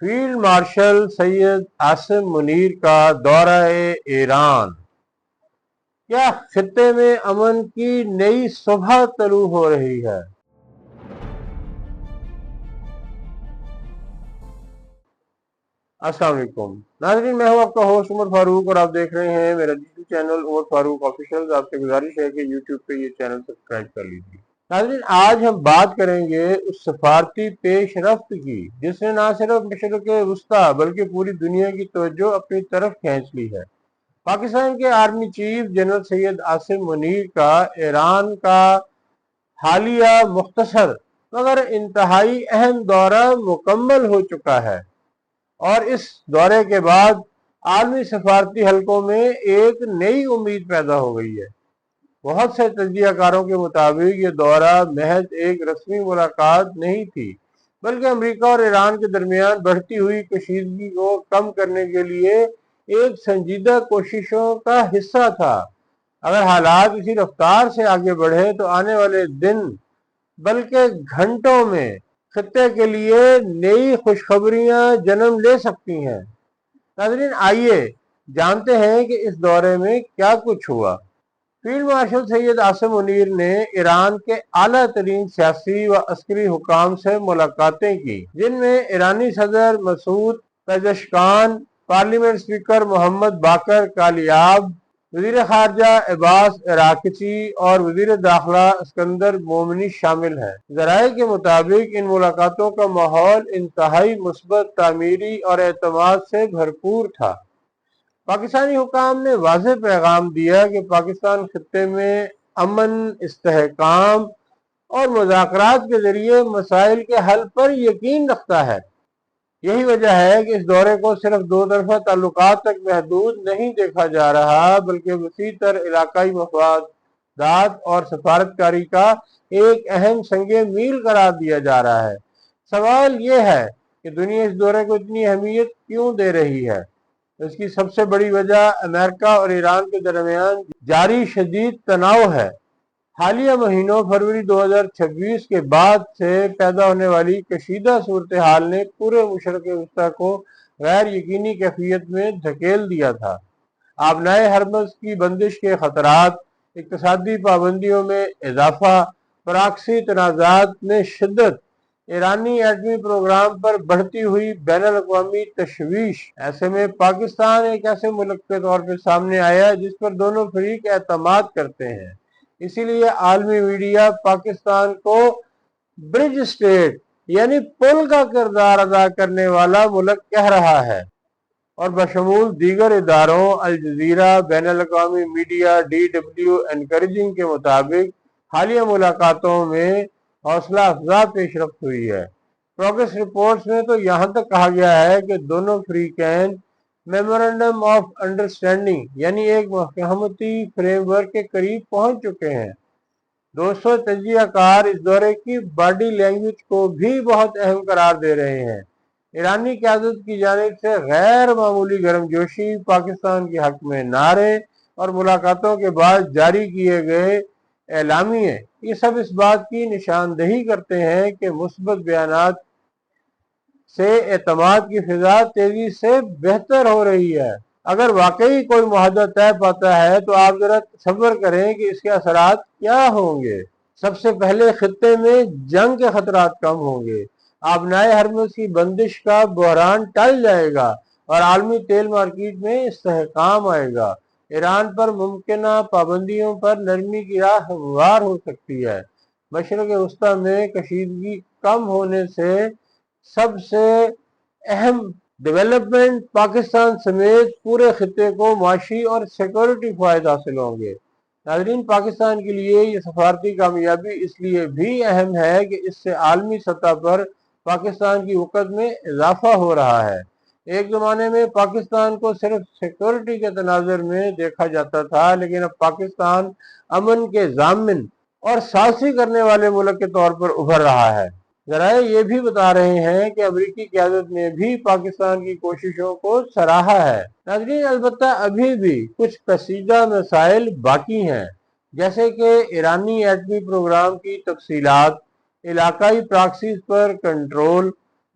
Field marshal Syed Asim Munir کا دورہ ایران، کیا خطے میں امن کی نئی صبح طلوع ہو رہی ہے؟ السلام علیکم ناظرین، میں ہوں آپ کا ہوسٹ عمر فاروق اور آپ دیکھ رہے ہیں میرا یوٹیوب چینل عمر فاروق آفیشل۔ آپ سے گزارش ہے کہ یوٹیوب پہ یہ چینل سبسکرائب کر لیجیے۔ ناظرین، آج ہم بات کریں گے اس سفارتی پیش رفت کی جس نے نہ صرف مشرق وسطیٰ بلکہ پوری دنیا کی توجہ اپنی طرف کھینچ لی ہے۔ پاکستان کے army chief general Syed Asim Munir کا ایران کا حالیہ مختصر مگر انتہائی اہم دورہ مکمل ہو چکا ہے، اور اس دورے کے بعد عالمی سفارتی حلقوں میں ایک نئی امید پیدا ہو گئی ہے۔ بہت سے تجزیہ کاروں کے مطابق یہ دورہ محض ایک رسمی ملاقات نہیں تھی، بلکہ امریکہ اور ایران کے درمیان بڑھتی ہوئی کشیدگی کو کم کرنے کے لیے ایک سنجیدہ کوششوں کا حصہ تھا۔ اگر حالات اسی رفتار سے آگے بڑھے تو آنے والے دن بلکہ گھنٹوں میں خطے کے لیے نئی خوشخبریاں جنم لے سکتی ہیں۔ ناظرین، آئیے جانتے ہیں کہ اس دورے میں کیا کچھ ہوا۔ فیلڈ مارشل سید عاصم منیر نے ایران کے اعلیٰ ترین سیاسی و عسکری حکام سے ملاقاتیں کی، جن میں ایرانی صدر مسعود پزشکان، پارلیمنٹ اسپیکر محمد باقر کالیاب، وزیر خارجہ عباس عراقچی اور وزیر داخلہ اسکندر مومنی شامل ہیں۔ ذرائع کے مطابق ان ملاقاتوں کا ماحول انتہائی مثبت، تعمیری اور اعتماد سے بھرپور تھا۔ پاکستانی حکام نے واضح پیغام دیا کہ پاکستان خطے میں امن، استحکام اور مذاکرات کے ذریعے مسائل کے حل پر یقین رکھتا ہے۔ یہی وجہ ہے کہ اس دورے کو صرف دو طرفہ تعلقات تک محدود نہیں دیکھا جا رہا، بلکہ وسیع تر علاقائی مفادات اور سفارتکاری کا ایک اہم سنگ میل قرار دیا جا رہا ہے۔ سوال یہ ہے کہ دنیا اس دورے کو اتنی اہمیت کیوں دے رہی ہے؟ اس کی سب سے بڑی وجہ امریکہ اور ایران کے درمیان جاری شدید تناؤ ہے۔ حالیہ مہینوں فروری 2026 کے بعد سے پیدا ہونے والی کشیدہ صورتحال نے پورے مشرق وسطیٰ کو غیر یقینی کیفیت میں دھکیل دیا تھا۔ آبنائے ہرمز کی بندش کے خطرات، اقتصادی پابندیوں میں اضافہ، پراکسی تنازعات میں شدت، ایرانی ایٹمی پروگرام پر بڑھتی ہوئی بین الاقوامی تشویش، ایسے میں پاکستان ایک ایسے ملک کے طور پر سامنے آیا جس پر دونوں فریق اعتماد کرتے ہیں۔ اسی لیے عالمی میڈیا پاکستان کو برج اسٹیٹ یعنی پل کا کردار ادا کرنے والا ملک کہہ رہا ہے، اور بشمول دیگر اداروں الجزیرہ، بین الاقوامی میڈیا، DW انکریجنگ کے مطابق حالیہ ملاقاتوں میں حوصلہ افزا پیش رفت ہوئی ہے۔ پروگریس رپورٹس میں تو یہاں تک کہا گیا ہے کہ دونوں فریقین میمورنڈم آف انڈرسٹینڈنگ یعنی ایک مفاہمتی فریم ورک کے قریب پہنچ چکے ہیں۔ دوستو، تجزیہ کار اس دورے کی باڈی لینگویج کو بھی بہت اہم قرار دے رہے ہیں۔ ایرانی قیادت کی جانب سے غیر معمولی گرم جوشی، پاکستان کے حق میں نعرے اور ملاقاتوں کے بعد جاری کیے گئے اعلامیے، یہ سب اس بات کی نشاندہی کرتے ہیں کہ مثبت بیانات سے اعتماد کی فضا تیزی سے بہتر ہو رہی ہے۔ اگر واقعی کوئی معاہدہ طے پاتا ہے تو آپ ذرا تصور کریں کہ اس کے اثرات کیا ہوں گے۔ سب سے پہلے خطے میں جنگ کے خطرات کم ہوں گے، آبنائے ہرمز کی بندش کا بحران ٹل جائے گا اور عالمی تیل مارکیٹ میں استحکام آئے گا۔ ایران پر ممکنہ پابندیوں پر نرمی کی راہ ہموار ہو سکتی ہے۔ مشرق وسطیٰ میں کشیدگی کم ہونے سے سب سے اہم ڈیولپمنٹ پاکستان سمیت پورے خطے کو معاشی اور سیکورٹی فوائد حاصل ہوں گے۔ ناظرین، پاکستان کے لیے یہ سفارتی کامیابی اس لیے بھی اہم ہے کہ اس سے عالمی سطح پر پاکستان کی وقت میں اضافہ ہو رہا ہے۔ ایک زمانے میں پاکستان کو صرف سیکورٹی کے تناظر میں دیکھا جاتا تھا، لیکن اب پاکستان امن کے ضامن اور ثالثی کرنے والے ملک کے طور پر ابھر رہا ہے۔ ذرائع یہ بھی بتا رہے ہیں کہ امریکی قیادت نے بھی پاکستان کی کوششوں کو سراہا ہے۔ ناظرین، البتہ ابھی بھی کچھ کشیدہ مسائل باقی ہیں، جیسے کہ ایرانی ایٹمی پروگرام کی تفصیلات، علاقائی پراکسیز پر کنٹرول،